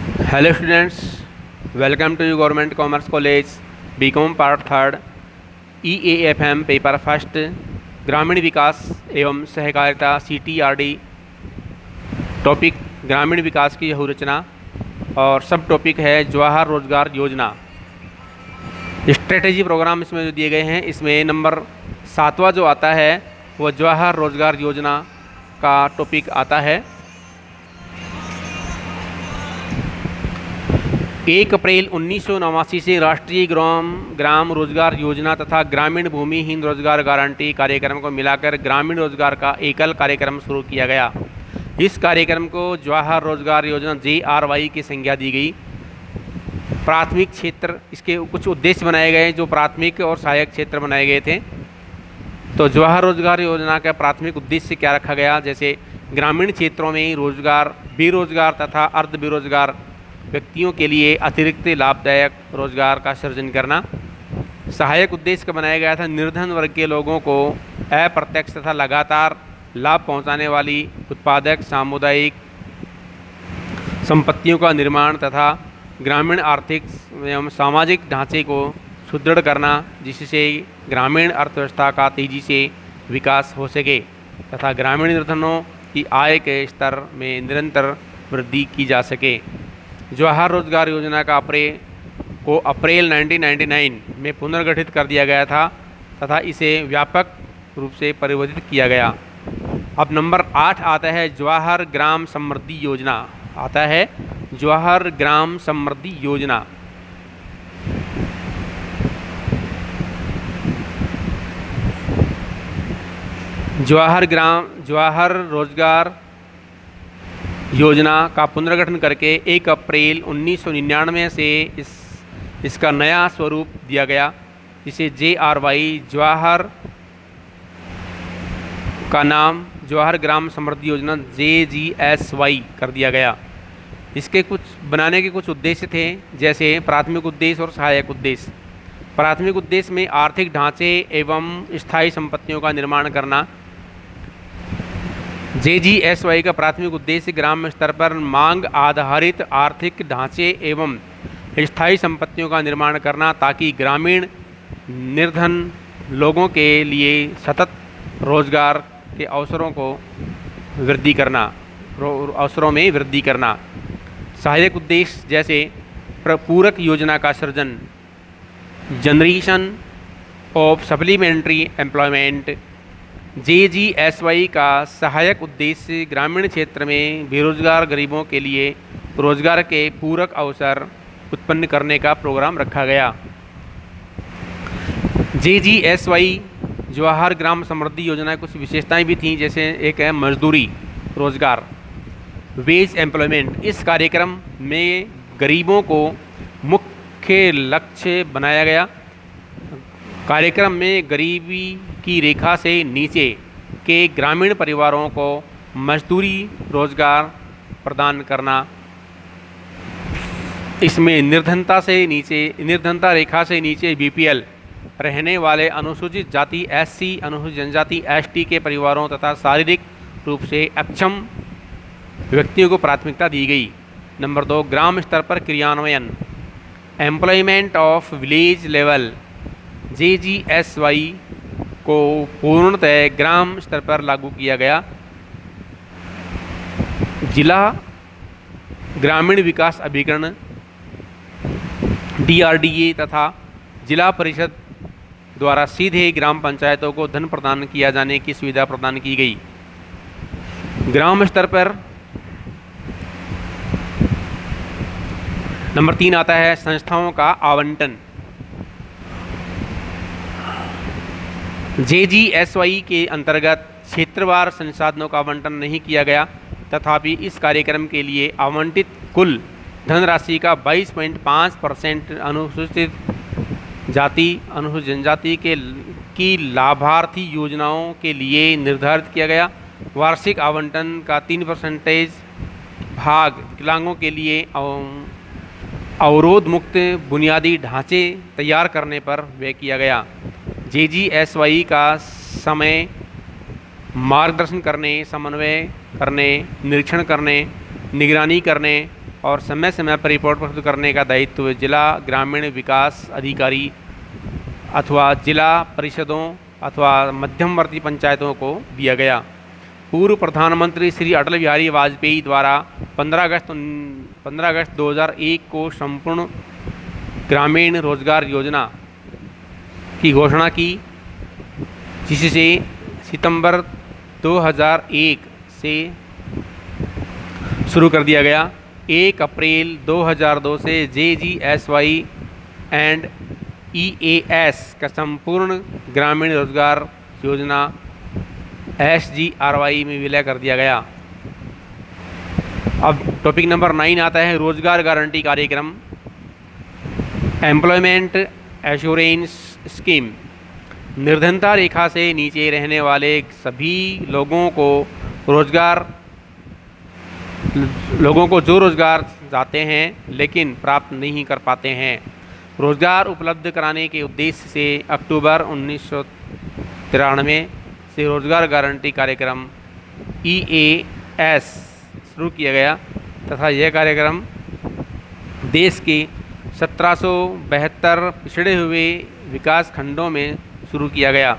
Hello students, welcome to you government commerce college BCom part third EAFM paper first ग्रामीण विकास एवं सहकारिता CTRD। Topic ग्रामीण विकास की रचना और सब टॉपिक है जवाहर रोजगार योजना। स्ट्रेटेजी प्रोग्राम इसमें जो दिए गए हैं, इसमें नंबर 7वां जो आता है वो जवाहर रोजगार योजना का टॉपिक आता है। 1 अप्रैल 1989 से राष्ट्रीय ग्राम रोजगार योजना तथा ग्रामीण भूमिहीन रोजगार गारंटी कार्यक्रम को मिलाकर ग्रामीण रोजगार का एकल कार्यक्रम शुरू किया गया। इस कार्यक्रम को जवाहर रोजगार योजना JRY की संज्ञा दी गई। प्राथमिक क्षेत्र, इसके कुछ उद्देश्य बनाए गए जो प्राथमिक और सहायक क्षेत्र बनाए गए थे। तो जवाहर रोजगार योजना का प्राथमिक उद्देश्य क्या रखा गया, जैसे ग्रामीण क्षेत्रों में रोजगार, बेरोजगार तथा अर्ध बेरोजगार व्यक्तियों के लिए अतिरिक्त लाभदायक रोजगार का सृजन करना। सहायक उद्देश्य का बनाया गया था निर्धन वर्ग के लोगों को अप्रत्यक्ष तथा लगातार लाभ पहुंचाने वाली उत्पादक सामुदायिक संपत्तियों का निर्माण तथा ग्रामीण आर्थिक एवं सामाजिक ढांचे को सुदृढ़ करना, जिससे ग्रामीण अर्थव्यवस्था का तेजी से विकास हो सके तथा ग्रामीण निर्धनों की आय के स्तर में निरंतर वृद्धि की जा सके। जवाहर रोजगार योजना का अप्रैल 1999 में पुनर्गठित कर दिया गया था तथा इसे व्यापक रूप से परिवर्तित किया गया। अब नंबर 8 आता है जवाहर ग्राम समृद्धि योजना। आता है जवाहर ग्राम समृद्धि योजना। जवाहर रोजगार योजना का पुनर्गठन करके 1 अप्रैल 1999 से इसका नया स्वरूप दिया गया, जिसे JRY जवाहर का नाम जवाहर ग्राम समृद्धि योजना JGSY कर दिया गया। इसके कुछ बनाने के कुछ उद्देश्य थे, जैसे प्राथमिक उद्देश्य और सहायक उद्देश्य। प्राथमिक उद्देश्य में आर्थिक ढांचे एवं स्थायी संपत्तियों का निर्माण करना। JGSY का प्राथमिक उद्देश्य ग्राम स्तर पर मांग आधारित आर्थिक ढांचे एवं स्थायी संपत्तियों का निर्माण करना, ताकि ग्रामीण निर्धन लोगों के लिए सतत रोजगार के अवसरों में वृद्धि करना। सहायक उद्देश्य जैसे पूरक योजना का सृजन, generation of supplementary employment. JGSY का सहायक उद्देश्य ग्रामीण क्षेत्र में बेरोजगार गरीबों के लिए रोजगार के पूरक अवसर उत्पन्न करने का प्रोग्राम रखा गया। JGSY जवाहर ग्राम समृद्धि योजना की कुछ विशेषताएं भी थीं, जैसे एक है मजदूरी रोजगार, वेज एम्प्लॉयमेंट। इस कार्यक्रम में गरीबों को मुख्य लक्ष्य बनाया गया। कार्यक्रम में गरीबी की रेखा से नीचे के ग्रामीण परिवारों को मजदूरी रोजगार प्रदान करना। इसमें निर्धनता रेखा से नीचे BPL रहने वाले अनुसूचित जाति SC, अनुसूचित जनजाति ST के परिवारों तथा शारीरिक रूप से अक्षम व्यक्तियों को प्राथमिकता दी गई। नंबर 2, ग्राम स्तर पर क्रियान्वयन, employment of village level. JGSY को पूर्णतः ग्राम स्तर पर लागू किया गया। जिला ग्रामीण विकास अभिकरण DRDA तथा जिला परिषद द्वारा सीधे ग्राम पंचायतों को धन प्रदान किया जाने की सुविधा प्रदान की गई। ग्राम स्तर पर नंबर 3 आता है संस्थाओं का आवंटन। JGSY के अंतर्गत क्षेत्रवार संसाधनों का आवंटन नहीं किया गया, तथापि इस कार्यक्रम के लिए आवंटित कुल धनराशि का 22.5% अनुसूचित जाति, अनुसूचित जनजाति की लाभार्थी योजनाओं के लिए निर्धारित किया गया। वार्षिक आवंटन का 3% भाग विकलांगों के लिए अवरोध मुक्त बुनियादी ढांचे तैयार करने पर व्यय किया गया। JGSY का समय मार्गदर्शन करने, समन्वय करने, निरीक्षण करने, निगरानी करने और समय समय पर रिपोर्ट प्रस्तुत करने का दायित्व जिला ग्रामीण विकास अधिकारी अथवा जिला परिषदों अथवा मध्यमवर्ती पंचायतों को दिया गया। पूर्व प्रधानमंत्री श्री अटल बिहारी वाजपेयी द्वारा 15 अगस्त 2001 को संपूर्ण ग्रामीण रोजगार योजना की घोषणा की, जिससे सितंबर 2001 से शुरू कर दिया गया। 1 अप्रैल 2002 से JGSY एंड EAS का संपूर्ण ग्रामीण रोजगार योजना SGRY में विलय कर दिया गया। अब टॉपिक नंबर 9 आता है रोजगार गारंटी कार्यक्रम, एम्प्लॉयमेंट एश्योरेंस स्कीम। निर्धनता रेखा से नीचे रहने वाले सभी लोगों को जो रोजगार चाहते हैं लेकिन प्राप्त नहीं कर पाते हैं, रोजगार उपलब्ध कराने के उद्देश्य से अक्टूबर 1993 से रोजगार गारंटी कार्यक्रम EAS शुरू किया गया तथा यह कार्यक्रम देश के 1772 पिछड़े हुए विकास खंडों में शुरू किया गया।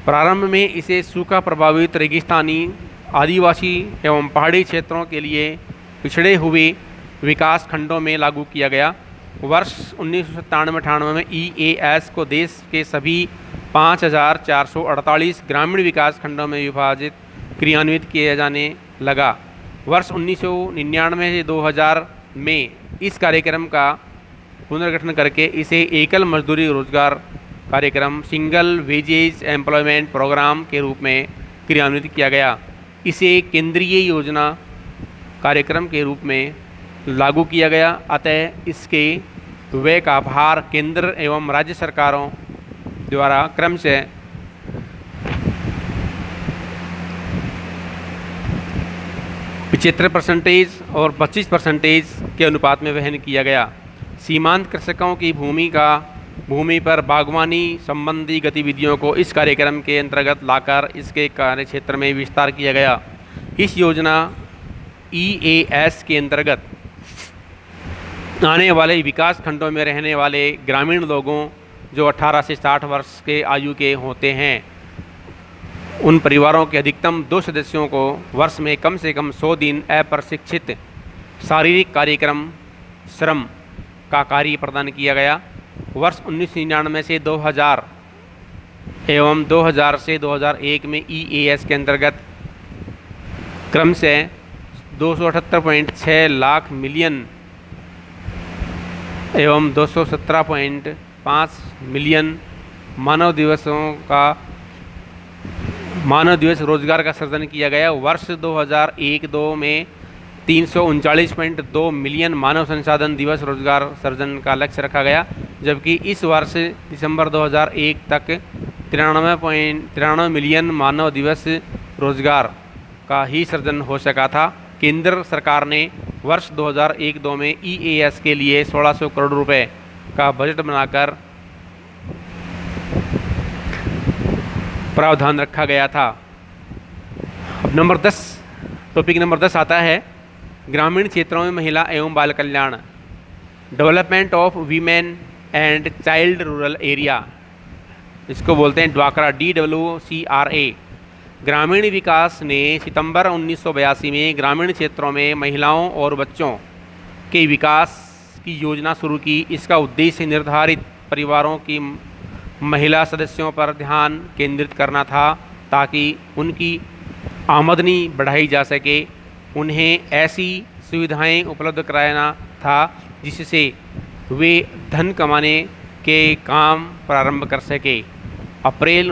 प्रारंभ में इसे सूखा प्रभावित रेगिस्तानी, आदिवासी एवं पहाड़ी क्षेत्रों के लिए पिछड़े हुए विकास खंडों में लागू किया गया। वर्ष 1997-98 में EAS को देश के सभी 5448 ग्रामीण विकास खंडों में विभाजित क्रियान्वित किया जाने लगा। वर्ष 1999 से 2000 में इस कार्यक्रम का पुनर्गठन करके इसे एकल मजदूरी रोजगार कार्यक्रम सिंगल वेजेज एम्प्लॉयमेंट प्रोग्राम के रूप में क्रियान्वित किया गया। इसे केंद्रीय योजना कार्यक्रम के रूप में लागू किया गया, अतः इसके व्यय का भार केंद्र एवं राज्य सरकारों द्वारा क्रमशः 75% और 25% के अनुपात में वहन किया गया। सीमांत कृषकों की भूमि पर बागवानी संबंधी गतिविधियों को इस कार्यक्रम के अंतर्गत लाकर इसके कार्य क्षेत्र में विस्तार किया गया। इस योजना EAS के अंतर्गत आने वाले विकास खंडों में रहने वाले ग्रामीण लोगों जो 18 से 60 वर्ष के आयु के होते हैं, उन परिवारों के अधिकतम 2 सदस्यों को वर्ष में कम से कम 100 दिन अप्रशिक्षित शारीरिक कार्यक्रम श्रम का कार्य प्रदान किया गया। वर्ष 1999 से 2000 एवं 2000 से 2001 में EAS के अंतर्गत क्रमशः 278.6 लाख मिलियन एवं 217.5 मिलियन मानव दिवस रोजगार का सृजन किया गया। वर्ष 2001-2 में 339.2 मिलियन मानव संसाधन दिवस रोजगार सृजन का लक्ष्य रखा गया, जबकि इस वर्ष दिसंबर 2001 तक 93 मिलियन मानव दिवस रोजगार का ही सृजन हो सका था। केंद्र सरकार ने वर्ष 2001-2 में EAS के लिए 1600 करोड़ रुपए का बजट बनाकर प्रावधान रखा गया था। अब टॉपिक नंबर 10 आता है ग्रामीण क्षेत्रों में महिला एवं बाल कल्याण, development of women and child rural area, इसको बोलते हैं ड्वाकरा, DWCRA। ग्रामीण विकास ने सितंबर 1982 में ग्रामीण क्षेत्रों में महिलाओं और बच्चों के विकास की योजना शुरू की। इसका उद्देश्य निर्धारित परिवारों की महिला सदस्यों पर ध्यान केंद्रित करना था ताकि उनकी आमदनी बढ़ाई जा सके। उन्हें ऐसी सुविधाएं उपलब्ध कराना था जिससे वे धन कमाने के काम प्रारंभ कर सके। अप्रैल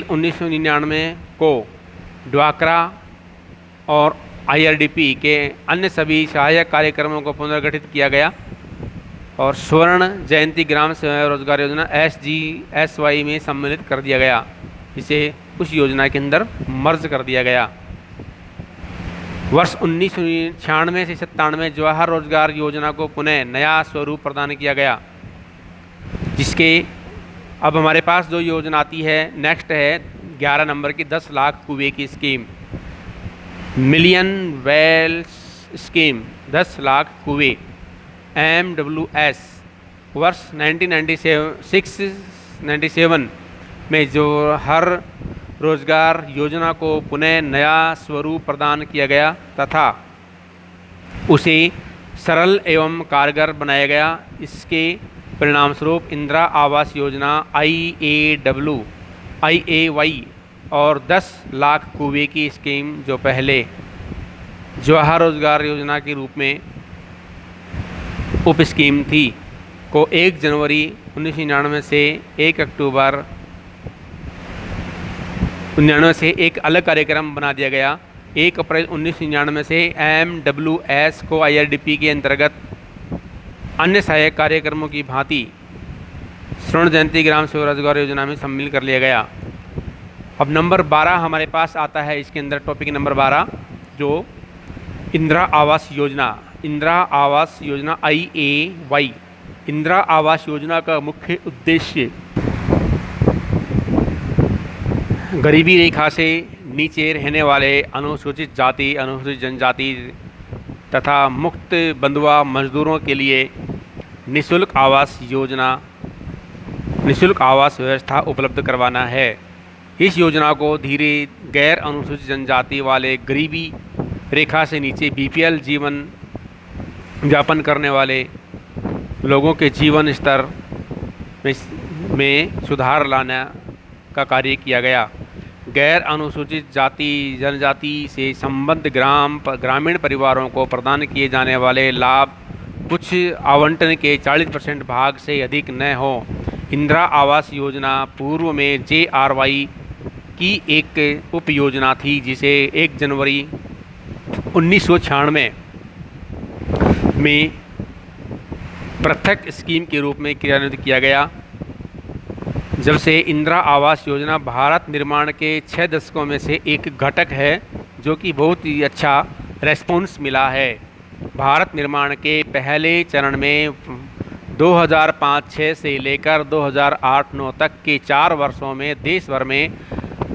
1999 को ड्वाकरा और IRDP के अन्य सभी सहायक कार्यक्रमों को पुनर्गठित किया गया और स्वर्ण जयंती ग्राम स्वयं रोजगार योजना SGSY में सम्मिलित कर दिया गया। इसे उस योजना के अंदर मर्ज कर दिया गया। वर्ष 1996 से 97 जवाहर रोजगार योजना को पुनः नया स्वरूप प्रदान किया गया, जिसके अब हमारे पास जो योजना आती है नेक्स्ट है 11 नंबर की 10 लाख कुएं की scheme. Million wells scheme 10 lakh कुएं। MWS वर्ष 1997 में जो हर रोजगार योजना को पुनः नया स्वरूप प्रदान किया गया तथा उसे सरल एवं कारगर बनाया गया। इसके परिणामस्वरूप इंदिरा आवास योजना IAY और 10 लाख कुएं की स्कीम जो पहले जवाहर रोजगार योजना के रूप में उप स्कीम थी को 1 जनवरी 1999 से 1 अक्टूबर 1999 से एक अलग कार्यक्रम बना दिया गया। 1 अप्रैल 1999 से MWS को IRDP के अंतर्गत अन्य सहायक कार्यक्रमों की भांति स्वर्ण जयंती ग्राम स्वरोजगार योजना में सम्मिलित कर लिया गया। अब नंबर 12 हमारे पास आता है, इसके अंदर टॉपिक नंबर 12 जो इंदिरा आवास योजना। इंदिरा आवास योजना IAY। इंदिरा आवास योजना का मुख्य उद्देश्य गरीबी रेखा से नीचे रहने वाले अनुसूचित जाति, अनुसूचित जनजाति तथा मुक्त बंधुआ मजदूरों के लिए निःशुल्क आवास व्यवस्था उपलब्ध करवाना है। इस योजना को धीरे गैर अनुसूचित जनजाति वाले गरीबी रेखा से नीचे BPL जीवन यापन करने वाले लोगों के जीवन स्तर में सुधार लाने का कार्य किया गया। गैर अनुसूचित जाति जनजाति से संबद्ध ग्रामीण परिवारों को प्रदान किए जाने वाले लाभ कुछ आवंटन के 40% भाग से अधिक न हो। इंदिरा आवास योजना पूर्व में JRY की एक उप योजना थी जिसे 1 जनवरी 1996 में पृथक स्कीम के रूप में क्रियान्वित किया गया। जब से इंदिरा आवास योजना भारत निर्माण के 6 दशकों में से एक घटक है जो कि बहुत ही अच्छा रेस्पॉन्स मिला है। भारत निर्माण के पहले चरण में 2005-06 से लेकर 2008-09 तक के 4 वर्षों में देश भर में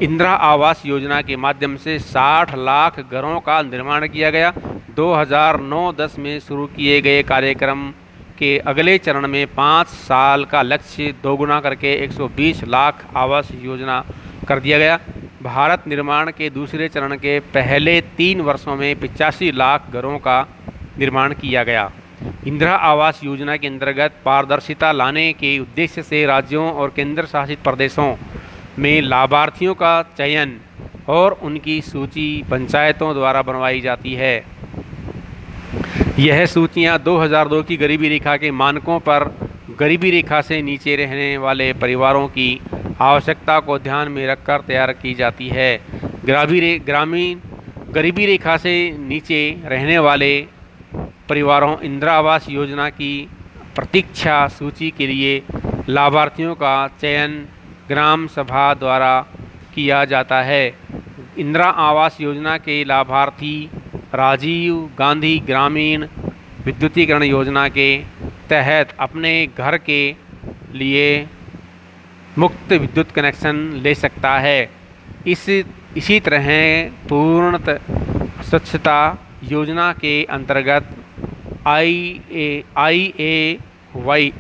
इंदिरा आवास योजना के माध्यम से 60 लाख घरों का निर्माण किया गया। 2009-10 में शुरू किए गए कार्यक्रम के अगले चरण में 5 साल का लक्ष्य दोगुना करके 120 लाख आवास योजना कर दिया गया। भारत निर्माण के दूसरे चरण के पहले 3 वर्षों में 85 लाख घरों का निर्माण किया गया। इंदिरा आवास योजना के अंतर्गत पारदर्शिता लाने के उद्देश्य से राज्यों और केंद्र शासित प्रदेशों में लाभार्थियों का चयन और उनकी सूची पंचायतों द्वारा बनवाई जाती है। यह सूचियां 2002 की गरीबी रेखा के मानकों पर गरीबी रेखा से नीचे रहने वाले परिवारों की आवश्यकता को ध्यान में रखकर तैयार की जाती है। ग्रामीण गरीबी रेखा से नीचे रहने वाले परिवारों इंदिरा आवास योजना की प्रतीक्षा सूची के लिए लाभार्थियों का चयन ग्राम सभा द्वारा किया जाता है। इंदिरा आवास योजना के लाभार्थी राजीव गांधी ग्रामीण विद्युतीकरण योजना के तहत अपने घर के लिए मुफ्त विद्युत कनेक्शन ले सकता है। इसी तरह पूर्ण स्वच्छता योजना के अंतर्गत IAY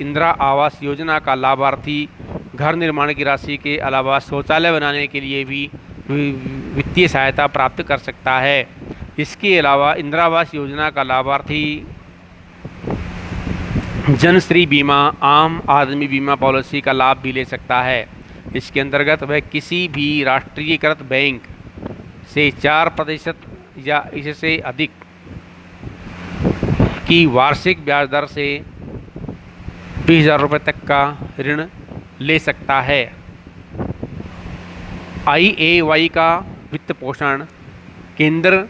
इंदिरा आवास योजना का लाभार्थी घर निर्माण की राशि के अलावा शौचालय बनाने के लिए भी वित्तीय सहायता प्राप्त कर सकता है। इसके अलावा इंदिरा आवास योजना का लाभार्थी जनश्री बीमा आम आदमी बीमा पॉलिसी का लाभ भी ले सकता है। इसके अंतर्गत वह किसी भी राष्ट्रीयकृत बैंक से 4% या इससे अधिक की वार्षिक ब्याज दर से 20,000 रुपये तक का ऋण ले सकता है। IAY का वित्त पोषण केंद्र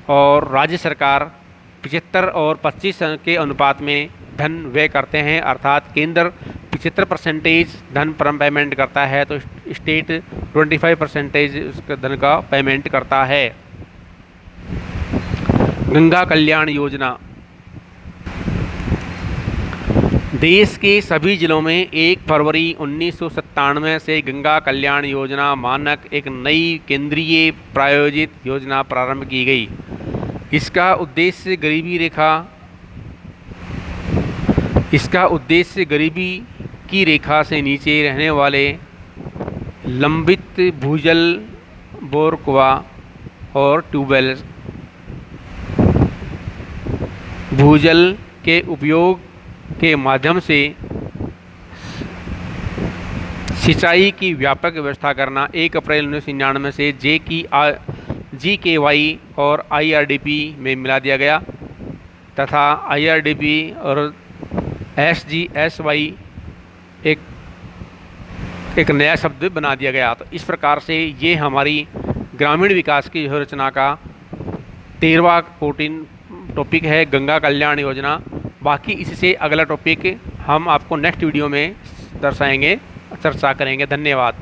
और राज्य सरकार 75 और 25 के अनुपात में धन व्यय करते हैं, अर्थात केंद्र 75% धन पेमेंट करता है तो स्टेट 25% उसके धन का पेमेंट करता है। गंगा कल्याण योजना देश के सभी जिलों में 1 फरवरी 1997 से गंगा कल्याण योजना मानक एक नई केंद्रीय प्रायोजित योजना प्रारंभ की गई। इसका उद्देश्य गरीबी की रेखा से नीचे रहने वाले लंबित भूजल बोर कुआं और ट्यूबवेल भूजल के उपयोग के माध्यम से सिंचाई की व्यापक व्यवस्था करना। 1 अप्रैल 1999 से GKY और IRDP में मिला दिया गया तथा IRDP और SGSY एक नया शब्द बना दिया गया। तो इस प्रकार से ये हमारी ग्रामीण विकास की रचना का 13वां टॉपिक है, गंगा कल्याण योजना। बाकी इससे अगला टॉपिक हम आपको नेक्स्ट वीडियो में चर्चा करेंगे। धन्यवाद।